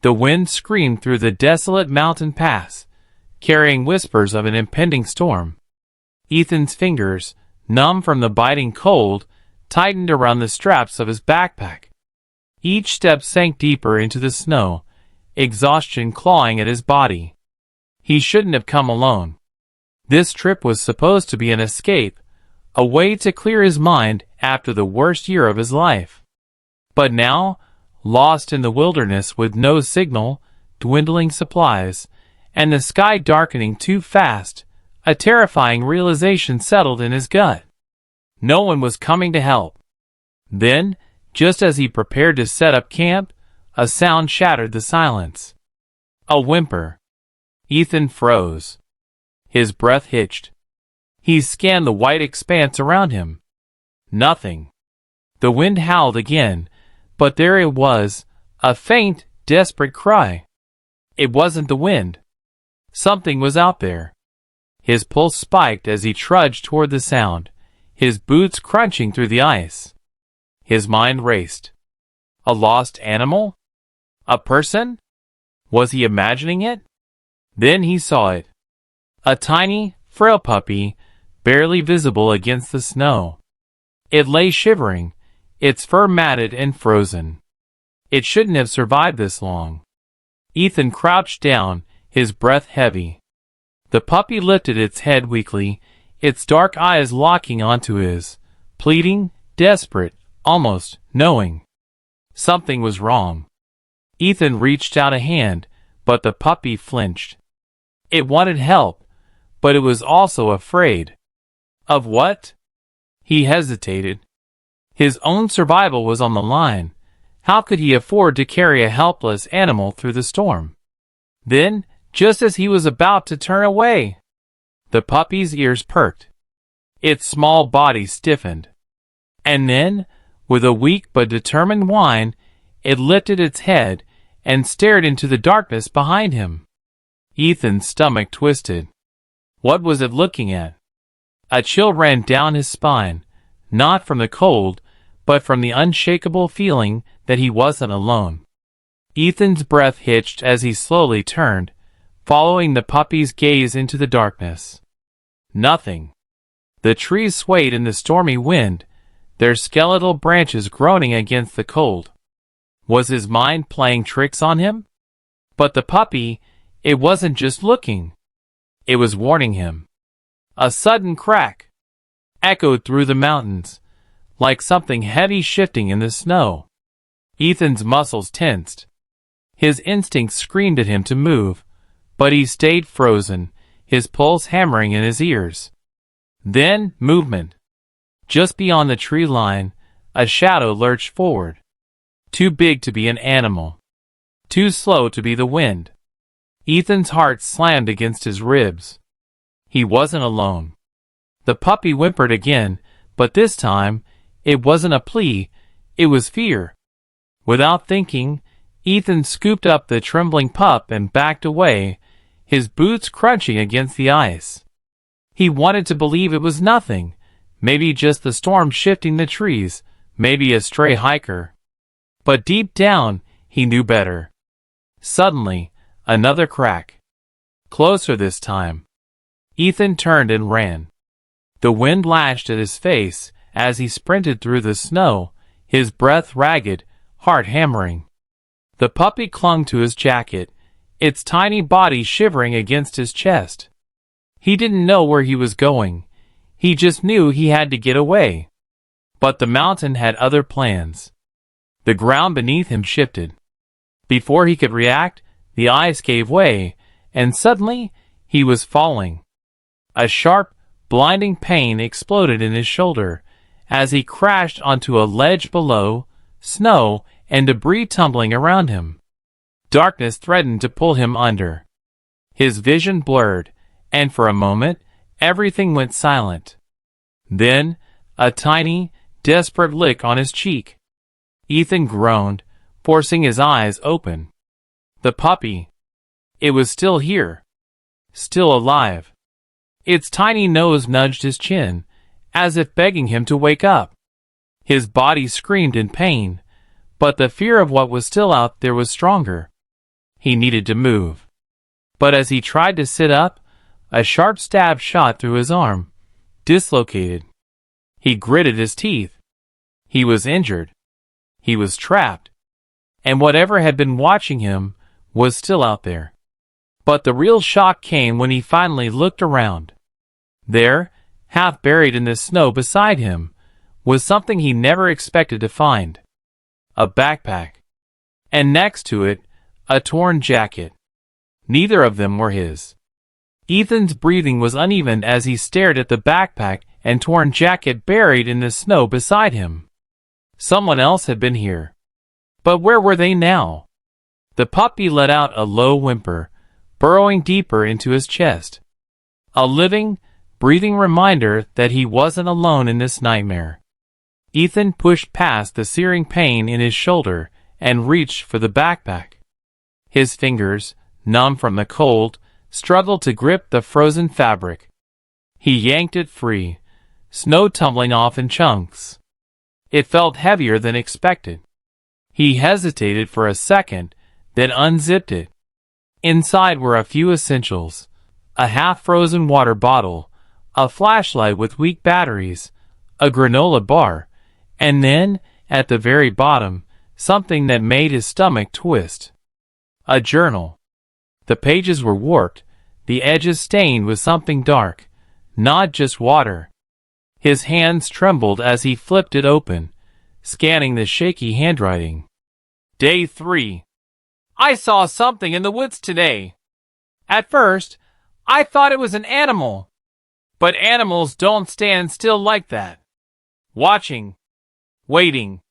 The wind screamed through the desolate mountain pass, carrying whispers of an impending storm. Ethan's fingers, numb from the biting cold, tightened around the straps of his backpack. Each step sank deeper into the snow, exhaustion clawing at his body. He shouldn't have come alone. This trip was supposed to be an escape, a way to clear his mind after the worst year of his life. But now, lost in the wilderness with no signal, dwindling supplies, and the sky darkening too fast, a terrifying realization settled in his gut. No one was coming to help. Then, just as he prepared to set up camp, a sound shattered the silence. A whimper. Ethan froze. His breath hitched. He scanned the white expanse around him. Nothing. The wind howled again, but there it was, a faint, desperate cry. It wasn't the wind. Something was out there. His pulse spiked as he trudged toward the sound, his boots crunching through the ice. His mind raced. A lost animal? A person? Was he imagining it? Then he saw it. A tiny, frail puppy, barely visible against the snow. It lay shivering, its fur matted and frozen. It shouldn't have survived this long. Ethan crouched down, his breath heavy. The puppy lifted its head weakly, its dark eyes locking onto his, pleading, desperate, almost knowing. Something was wrong. Ethan reached out a hand, but the puppy flinched. It wanted help, but it was also afraid. Of what? He hesitated. His own survival was on the line. How could he afford to carry a helpless animal through the storm? Then, just as he was about to turn away, the puppy's ears perked. Its small body stiffened. And then, with a weak but determined whine, it lifted its head and stared into the darkness behind him. Ethan's stomach twisted. What was it looking at? A chill ran down his spine, not from the cold, but from the unshakable feeling that he wasn't alone. Ethan's breath hitched as he slowly turned, following the puppy's gaze into the darkness. Nothing. The trees swayed in the stormy wind, their skeletal branches groaning against the cold. Was his mind playing tricks on him? But the puppy, it wasn't just looking. It was warning him. A sudden crack echoed through the mountains, like something heavy shifting in the snow. Ethan's muscles tensed. His instincts screamed at him to move, but he stayed frozen, his pulse hammering in his ears. Then, movement. Just beyond the tree line, a shadow lurched forward. Too big to be an animal. Too slow to be the wind. Ethan's heart slammed against his ribs. He wasn't alone. The puppy whimpered again, but this time, it wasn't a plea, it was fear. Without thinking, Ethan scooped up the trembling pup and backed away, his boots crunching against the ice. He wanted to believe it was nothing, maybe just the storm shifting the trees, maybe a stray hiker. But deep down, he knew better. Suddenly, another crack. Closer this time. Ethan turned and ran. The wind lashed at his face as he sprinted through the snow, his breath ragged, heart hammering. The puppy clung to his jacket, its tiny body shivering against his chest. He didn't know where he was going. He just knew he had to get away. But the mountain had other plans. The ground beneath him shifted. Before he could react, the ice gave way, and suddenly, he was falling. A sharp, blinding pain exploded in his shoulder as he crashed onto a ledge below, snow and debris tumbling around him. Darkness threatened to pull him under. His vision blurred, and for a moment, everything went silent. Then, a tiny, desperate lick on his cheek. Ethan groaned, forcing his eyes open. The puppy. It was still here. Still alive. Its tiny nose nudged his chin, as if begging him to wake up. His body screamed in pain, but the fear of what was still out there was stronger. He needed to move. But as he tried to sit up, a sharp stab shot through his arm, dislocated. He gritted his teeth. He was injured. He was trapped. And whatever had been watching him was still out there. But the real shock came when he finally looked around. There, half buried in the snow beside him, was something he never expected to find. A backpack. And next to it, a torn jacket. Neither of them were his. Ethan's breathing was uneven as he stared at the backpack and torn jacket buried in the snow beside him. Someone else had been here. But where were they now? The puppy let out a low whimper, burrowing deeper into his chest. A living, breathing reminder that he wasn't alone in this nightmare. Ethan pushed past the searing pain in his shoulder and reached for the backpack. His fingers, numb from the cold, struggled to grip the frozen fabric. He yanked it free, snow tumbling off in chunks. It felt heavier than expected. He hesitated for a second, then unzipped it. Inside were a few essentials: a half-frozen water bottle, a flashlight with weak batteries, a granola bar, and then, at the very bottom, something that made his stomach twist. A journal. The pages were warped, the edges stained with something dark, not just water. His hands trembled as he flipped it open, scanning the shaky handwriting. Day 3. I saw something in the woods today. At first, I thought it was an animal. But animals don't stand still like that. Watching. Waiting.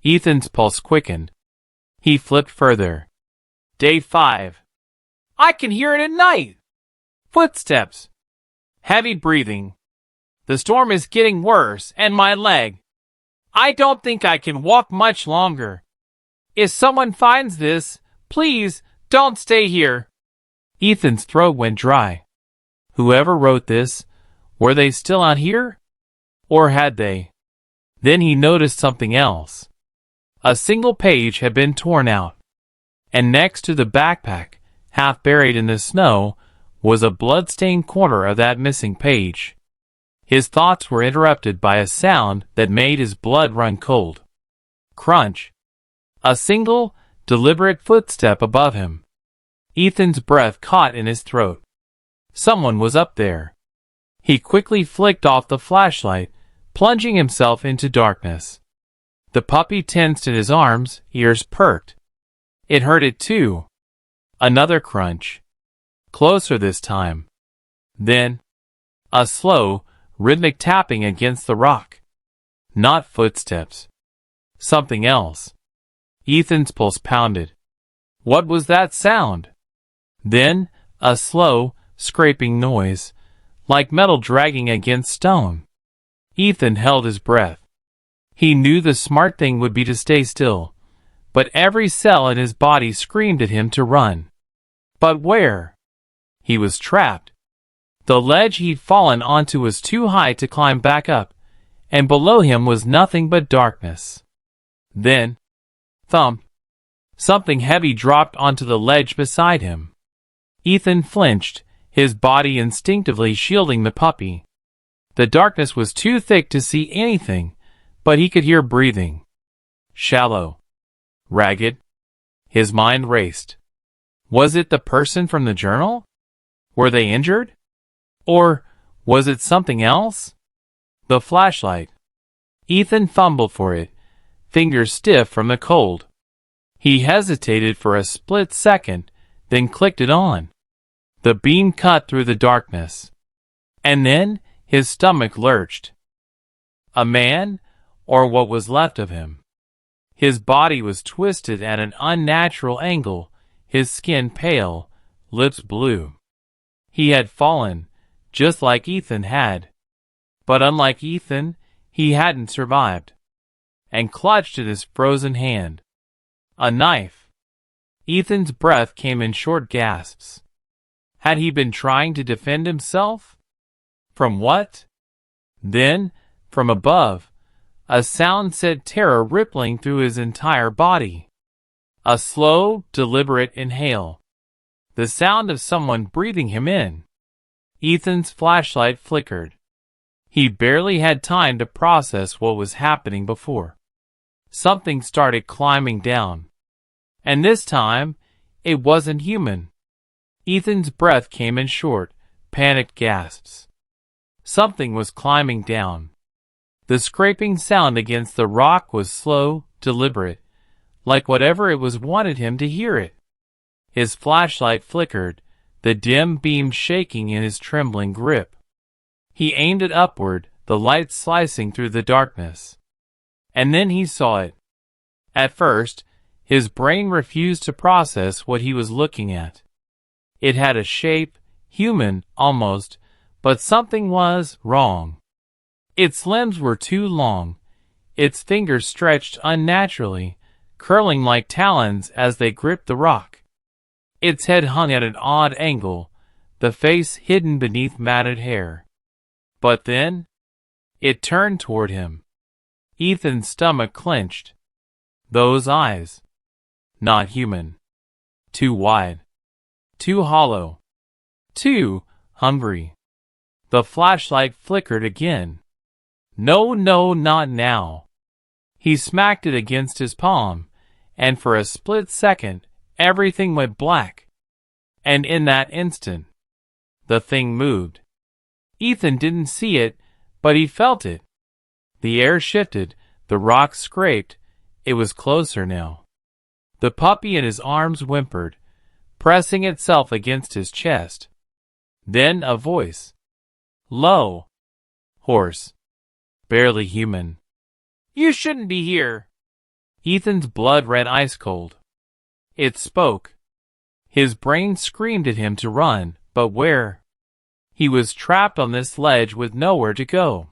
Ethan's pulse quickened. He flipped further. Day 5. I can hear it at night. Footsteps. Heavy breathing. The storm is getting worse, and my leg. I don't think I can walk much longer. If someone finds this, please don't stay here. Ethan's throat went dry. Whoever wrote this, were they still out here? Or had they? Then he noticed something else. A single page had been torn out. And next to the backpack, half buried in the snow, was a blood-stained corner of that missing page. His thoughts were interrupted by a sound that made his blood run cold. Crunch. A single, deliberate footstep above him. Ethan's breath caught in his throat. Someone was up there. He quickly flicked off the flashlight, plunging himself into darkness. The puppy tensed in his arms, ears perked. It hurted too. Another crunch. Closer this time. Then, a slow, rhythmic tapping against the rock. Not footsteps. Something else. Ethan's pulse pounded. What was that sound? Then, a slow, scraping noise, like metal dragging against stone. Ethan held his breath. He knew the smart thing would be to stay still, but every cell in his body screamed at him to run. But where? He was trapped. The ledge he'd fallen onto was too high to climb back up, and below him was nothing but darkness. Then, thump. Something heavy dropped onto the ledge beside him. Ethan flinched, his body instinctively shielding the puppy. The darkness was too thick to see anything, but he could hear breathing. Shallow. Ragged. His mind raced. Was it the person from the journal? Were they injured? Or was it something else? The flashlight. Ethan fumbled for it, fingers stiff from the cold. He hesitated for a split second, then clicked it on. The beam cut through the darkness. And then his stomach lurched. A man, or what was left of him. His body was twisted at an unnatural angle, his skin pale, lips blue. He had fallen, just like Ethan had. But unlike Ethan, he hadn't survived. And clutched at his frozen hand. A knife. Ethan's breath came in short gasps. Had he been trying to defend himself? From what? Then, from above, a sound sent terror rippling through his entire body. A slow, deliberate inhale. The sound of someone breathing him in. Ethan's flashlight flickered. He barely had time to process what was happening before something started climbing down. And this time, it wasn't human. Ethan's breath came in short, panicked gasps. Something was climbing down. The scraping sound against the rock was slow, deliberate, like whatever it was wanted him to hear it. His flashlight flickered, the dim beam shaking in his trembling grip. He aimed it upward, the light slicing through the darkness. And then he saw it. At first, his brain refused to process what he was looking at. It had a shape, human, almost, but something was wrong. Its limbs were too long. Its fingers stretched unnaturally, curling like talons as they gripped the rock. Its head hung at an odd angle, the face hidden beneath matted hair. But then, it turned toward him. Ethan's stomach clenched. Those eyes. Not human. Too wide. Too hollow. Too hungry. The flashlight flickered again. No, not now. He smacked it against his palm, and for a split second, everything went black. And in that instant, the thing moved. Ethan didn't see it, but he felt it. The air shifted, the rock scraped. It was closer now. The puppy in his arms whimpered, pressing itself against his chest. Then a voice. Low. Hoarse. Barely human. You shouldn't be here. Ethan's blood ran ice cold. It spoke. His brain screamed at him to run, but where? He was trapped on this ledge with nowhere to go.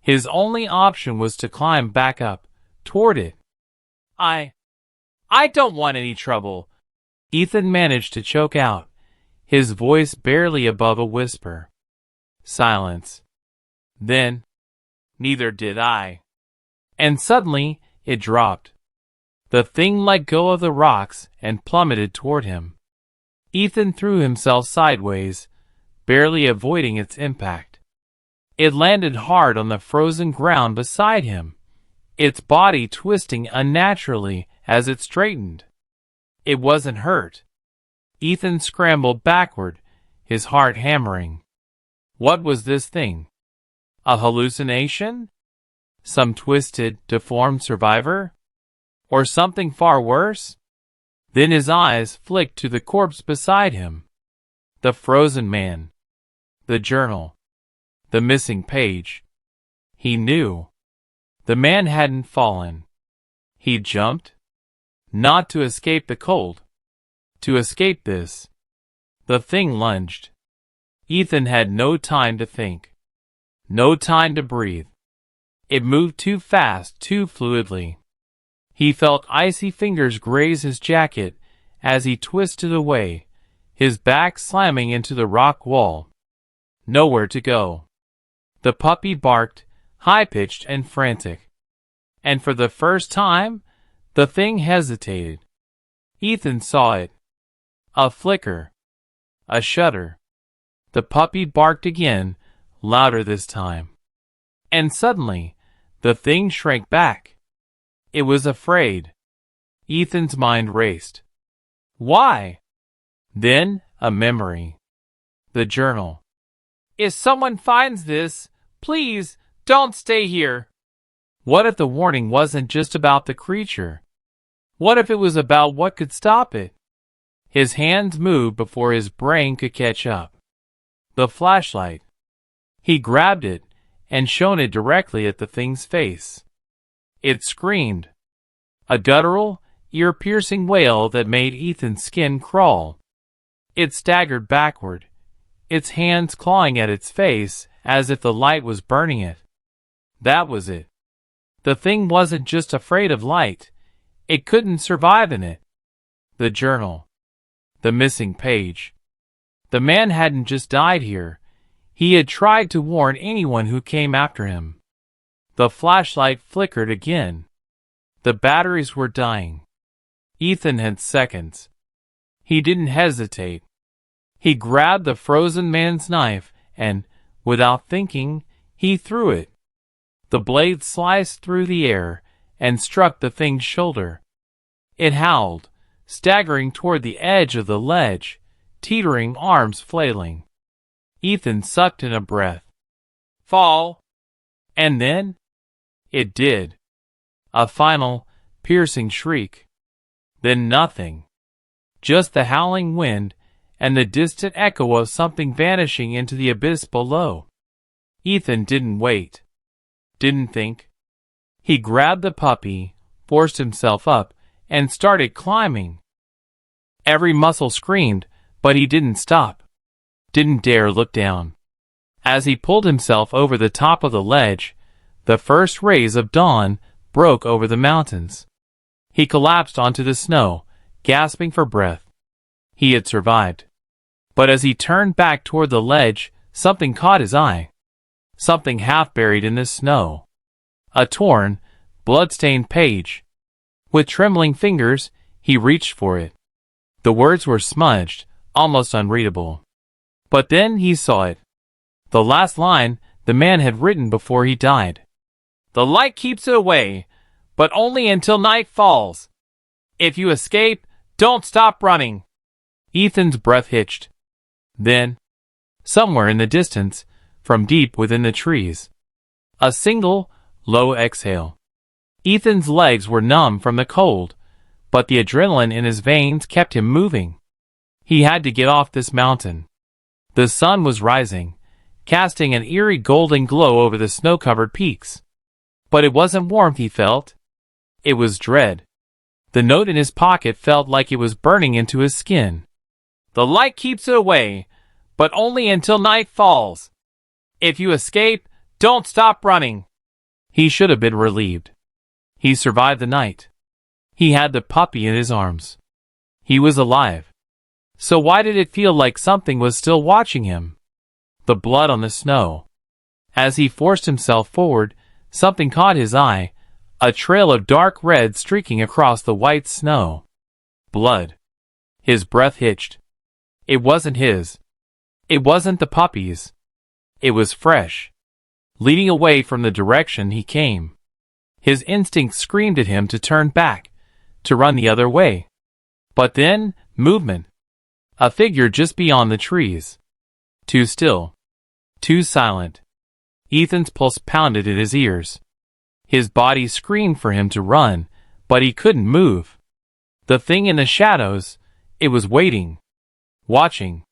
His only option was to climb back up, toward it. I don't want any trouble. Ethan managed to choke out, his voice barely above a whisper. Silence. Then, neither did I. And suddenly, it dropped. The thing let go of the rocks and plummeted toward him. Ethan threw himself sideways, barely avoiding its impact. It landed hard on the frozen ground beside him, its body twisting unnaturally as it straightened. It wasn't hurt. Ethan scrambled backward, his heart hammering. What was this thing? A hallucination? Some twisted, deformed survivor? Or something far worse? Then his eyes flicked to the corpse beside him. The frozen man. The journal. The missing page. He knew. The man hadn't fallen. He jumped. Not to escape the cold. To escape this. The thing lunged. Ethan had no time to think. No time to breathe. It moved too fast, too fluidly. He felt icy fingers graze his jacket as he twisted away, his back slamming into the rock wall. Nowhere to go. The puppy barked, high-pitched and frantic. And for the first time, the thing hesitated. Ethan saw it. A flicker. A shudder. The puppy barked again, louder this time. And suddenly, the thing shrank back. It was afraid. Ethan's mind raced. Why? Then, a memory. The journal. If someone finds this, please, don't stay here. What if the warning wasn't just about the creature? What if it was about what could stop it? His hands moved before his brain could catch up. The flashlight. He grabbed it and shone it directly at the thing's face. It screamed. A guttural, ear-piercing wail that made Ethan's skin crawl. It staggered backward, its hands clawing at its face as if the light was burning it. That was it. The thing wasn't just afraid of light. It couldn't survive in it. The journal. The missing page. The man hadn't just died here. He had tried to warn anyone who came after him. The flashlight flickered again. The batteries were dying. Ethan had seconds. He didn't hesitate. He grabbed the frozen man's knife and, without thinking, he threw it. The blade sliced through the air and struck the thing's shoulder. It howled, staggering toward the edge of the ledge, teetering arms flailing. Ethan sucked in a breath. Fall! And then? It did. A final, piercing shriek. Then nothing. Just the howling wind and the distant echo of something vanishing into the abyss below. Ethan didn't wait. Didn't think. He grabbed the puppy, forced himself up, and started climbing. Every muscle screamed, but he didn't stop. Didn't dare look down. As he pulled himself over the top of the ledge, the first rays of dawn broke over the mountains. He collapsed onto the snow, gasping for breath. He had survived. But as he turned back toward the ledge, something caught his eye. Something half buried in the snow. A torn, blood-stained page. With trembling fingers, he reached for it. The words were smudged, almost unreadable. But then he saw it. The last line the man had written before he died. The light keeps it away, but only until night falls. If you escape, don't stop running. Ethan's breath hitched. Then, somewhere in the distance, from deep within the trees, a single, low exhale. Ethan's legs were numb from the cold, but the adrenaline in his veins kept him moving. He had to get off this mountain. The sun was rising, casting an eerie golden glow over the snow-covered peaks. But it wasn't warmth he felt. It was dread. The note in his pocket felt like it was burning into his skin. The light keeps it away, but only until night falls. If you escape, don't stop running. He should have been relieved. He survived the night. He had the puppy in his arms. He was alive. So why did it feel like something was still watching him? The blood on the snow. As he forced himself forward, something caught his eye, a trail of dark red streaking across the white snow. Blood. His breath hitched. It wasn't his. It wasn't the puppy's. It was fresh, leading away from the direction he came. His instinct screamed at him to turn back, to run the other way. But then, movement. A figure just beyond the trees. Too still. Too silent. Ethan's pulse pounded in his ears. His body screamed for him to run, but he couldn't move. The thing in the shadows, it was waiting. Watching.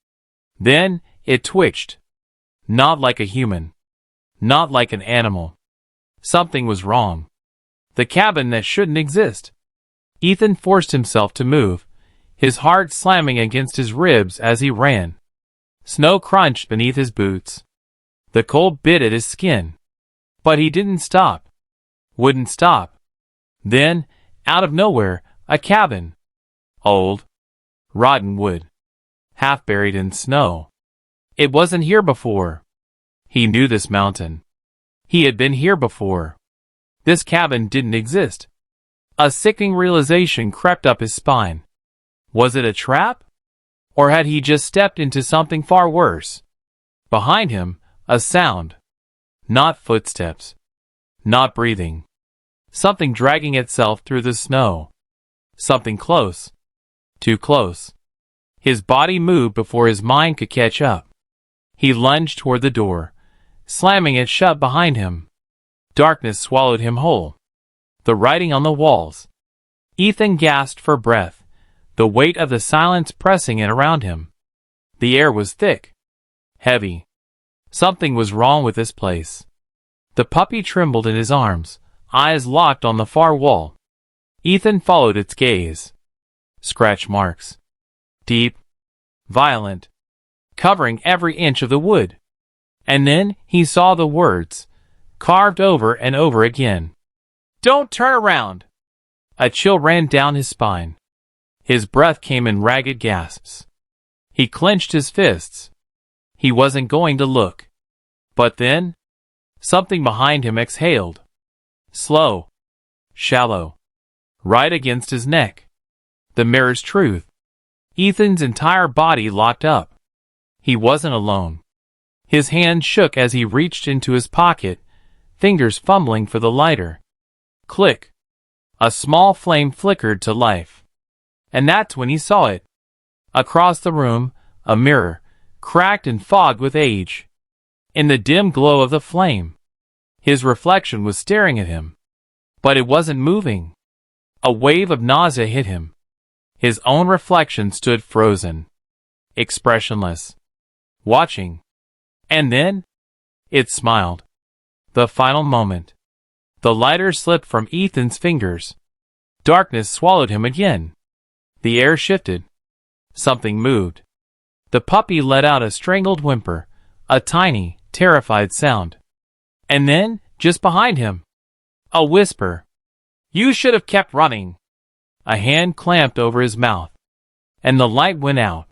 Then, it twitched. Not like a human. Not like an animal. Something was wrong. The cabin that shouldn't exist. Ethan forced himself to move, his heart slamming against his ribs as he ran. Snow crunched beneath his boots. The cold bit at his skin. But he didn't stop. Wouldn't stop. Then, out of nowhere, a cabin. Old. Rotten wood. Half buried in snow. It wasn't here before. He knew this mountain. He had been here before. This cabin didn't exist. A sickening realization crept up his spine. Was it a trap? Or had he just stepped into something far worse? Behind him, a sound. Not footsteps. Not breathing. Something dragging itself through the snow. Something close. Too close. His body moved before his mind could catch up. He lunged toward the door, slamming it shut behind him. Darkness swallowed him whole. The writing on the walls. Ethan gasped for breath, the weight of the silence pressing in around him. The air was thick. Heavy. Something was wrong with this place. The puppy trembled in his arms, eyes locked on the far wall. Ethan followed its gaze. Scratch marks. Deep. Violent. Covering every inch of the wood. And then he saw the words, carved over and over again. Don't turn around! A chill ran down his spine. His breath came in ragged gasps. He clenched his fists. He wasn't going to look. But then, something behind him exhaled. Slow. Shallow. Right against his neck. The mirror's truth. Ethan's entire body locked up. He wasn't alone. His hand shook as he reached into his pocket, fingers fumbling for the lighter. Click. A small flame flickered to life. And that's when he saw it. Across the room, a mirror, cracked and fogged with age. In the dim glow of the flame, his reflection was staring at him. But it wasn't moving. A wave of nausea hit him. His own reflection stood frozen, expressionless, watching. And then, it smiled. The final moment. The lighter slipped from Ethan's fingers. Darkness swallowed him again. The air shifted. Something moved. The puppy let out a strangled whimper, a tiny, terrified sound. And then, just behind him, a whisper. "You should have kept running." A hand clamped over his mouth, and the light went out.